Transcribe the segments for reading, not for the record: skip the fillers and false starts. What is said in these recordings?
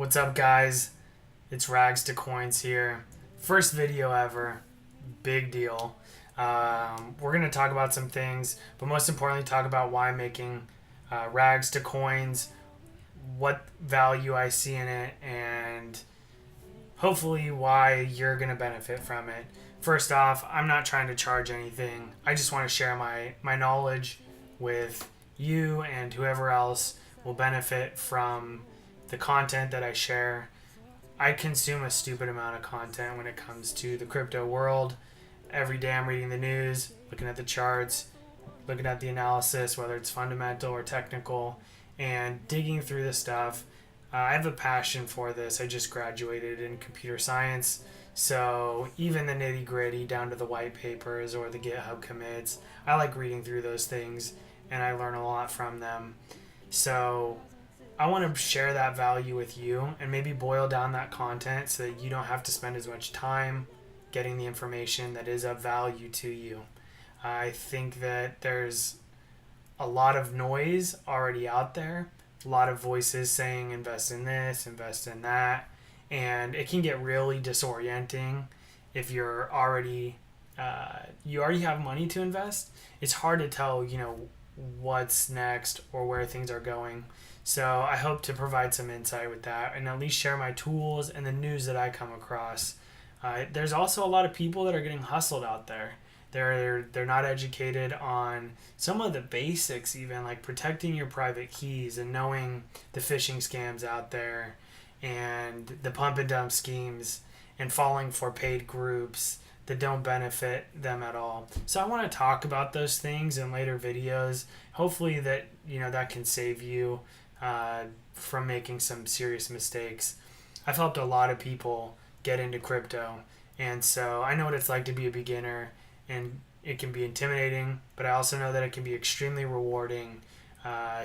What's up, guys? It's Rags to Coins here. First video ever. Big deal. We're going to talk about some things, but most importantly, talk about why I'm making Rags to Coins, what value I see in it, and hopefully why you're going to benefit from it. First off, I'm not trying to charge anything. I just want to share my knowledge with you and whoever else will benefit from the content that I share. I consume a stupid amount of content when it comes to the crypto world. Every day I'm reading the news, looking at the charts, looking at the analysis, whether it's fundamental or technical, and digging through the stuff. I have a passion for this. I just graduated in computer science, so even the nitty gritty down to the white papers or the GitHub commits, I like reading through those things and I learn a lot from them. So I want to share that value with you and maybe boil down that content so that you don't have to spend as much time getting the information that is of value to you. I think that there's a lot of noise already out there, a lot of voices saying invest in this, invest in that, and it can get really disorienting if you already have money to invest. It's hard to tell, what's next or where things are going. So I hope to provide some insight with that and at least share my tools and the news that I come across. There's also a lot of people that are getting hustled out there. They're not educated on some of the basics, even like protecting your private keys and knowing the phishing scams out there and the pump and dump schemes and falling for paid groups that don't benefit them at all. So I want to talk about those things in later videos. Hopefully that can save you from making some serious mistakes. I've helped a lot of people get into crypto, and so I know what it's like to be a beginner, and it can be intimidating, but I also know that it can be extremely rewarding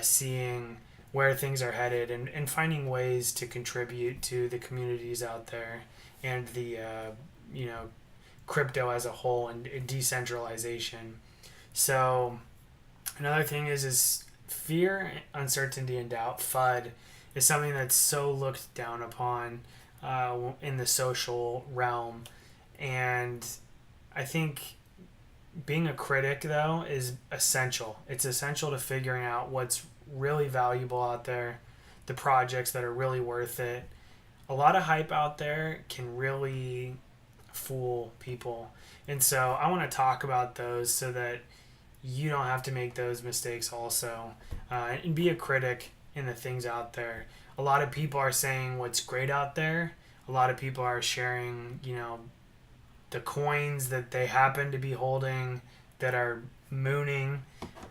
seeing where things are headed and finding ways to contribute to the communities out there and the crypto as a whole and decentralization. So another thing is fear, uncertainty, and doubt. FUD is something that's so looked down upon in the social realm, and I think being a critic though is essential. It's essential to figuring out what's really valuable out there, the projects that are really worth it. A lot of hype out there can really fool people, and so I want to talk about those so that you don't have to make those mistakes also, and be a critic in the things out there. A lot of people are saying what's great out there. A lot of people are sharing the coins that they happen to be holding that are mooning,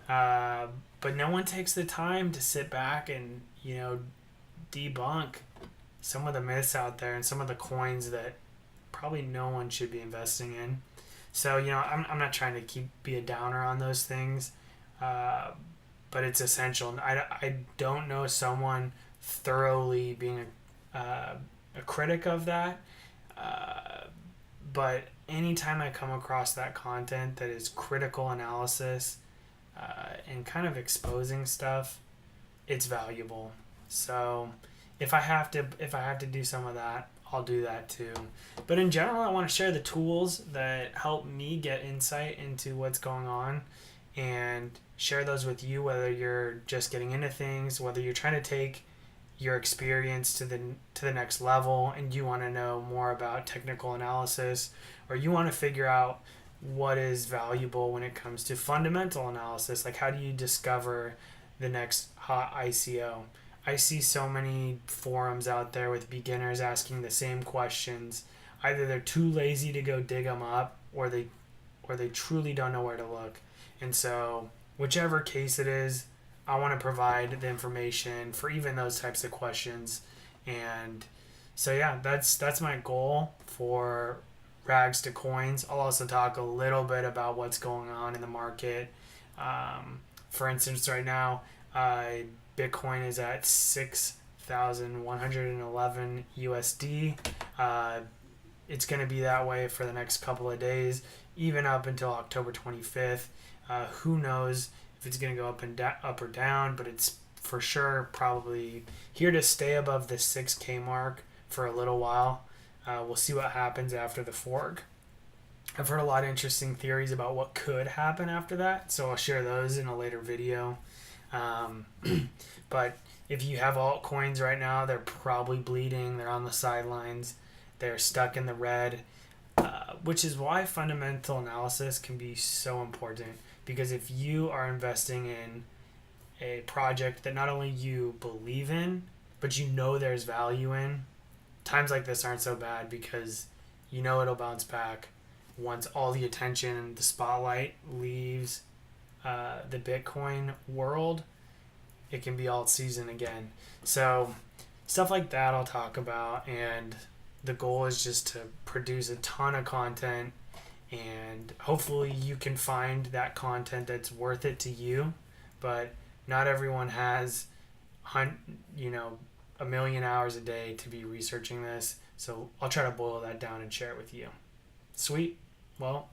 but no one takes the time to sit back and debunk some of the myths out there and some of the coins that probably no one should be investing in. So I'm not trying to be a downer on those things, but it's essential. I don't know someone thoroughly being a critic of that, but anytime I come across that content that is critical analysis and kind of exposing stuff, it's valuable. So if I have to do some of that, I'll do that too. But in general, I want to share the tools that help me get insight into what's going on and share those with you, whether you're just getting into things, whether you're trying to take your experience to the next level and you want to know more about technical analysis, or you want to figure out what is valuable when it comes to fundamental analysis, like how do you discover the next hot ICO. I see so many forums out there with beginners asking the same questions. Either they're too lazy to go dig them up, or they truly don't know where to look. And so whichever case it is, I want to provide the information for even those types of questions. And so yeah, that's my goal for Rags to Coins. I'll also talk a little bit about what's going on in the market. For instance, right now, Bitcoin is at 6,111 USD. It's going to be that way for the next couple of days, even up until October 25th. Who knows if it's going to go up or down, but it's for sure probably here to stay above the 6K mark for a little while. We'll see what happens after the fork. I've heard a lot of interesting theories about what could happen after that, so I'll share those in a later video. But if you have altcoins right now, they're probably bleeding, they're on the sidelines, they're stuck in the red, which is why fundamental analysis can be so important. Because if you are investing in a project that not only you believe in, but you know there's value in, times like this aren't so bad because you know it'll bounce back once all the attention and the spotlight leaves the Bitcoin world. It can be alt season again. So stuff like that I'll talk about, and the goal is just to produce a ton of content, and hopefully you can find that content that's worth it to you. But not everyone has a million hours a day to be researching this, so I'll try to boil that down and share it with you. Sweet. Well,